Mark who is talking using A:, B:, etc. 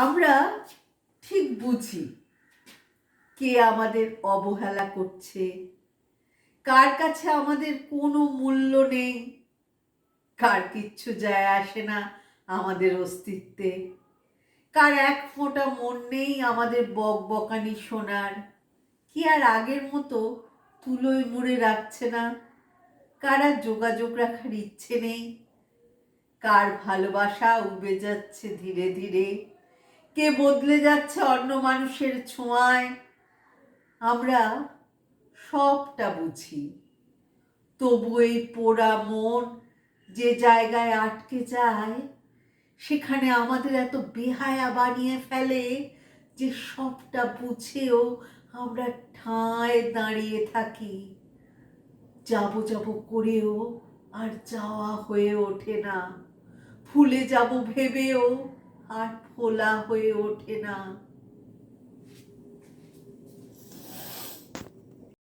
A: আমরা ঠিক বুঝি কে আমাদের অবহেলা করছে, কার কাছে আমাদের কোনো মূল্য নেই, কার কিচ্ছু যায় আসে না আমাদের অস্তিত্বে, কার এক ফোঁটা মন নেই আমাদের বকবকানি শোনার, কি আর আগের মতো তুলোয় মুড়ে রাখছে না, কার আর যোগাযোগ রাখার ইচ্ছে নেই, কার ভালোবাসা উবে যাচ্ছে ধীরে ধীরে, কে বদলে যাচ্ছে অন্য মানুষের ছোঁয়ায়। আমরা সবটা বুঝি, তবু এই পোড়া মন যে জায়গায় আটকে যায়, সেখানে আমাদের এত বেহায়া বানিয়ে ফেলে যে সবটা বুঝেও আমরা ঠায় দাঁড়িয়ে থাকি। যাবো যাবো করেও আর যাওয়া হয়ে ওঠে না, ভুলে যাব ভেবেও আর ভোলা হয়ে ওঠে না।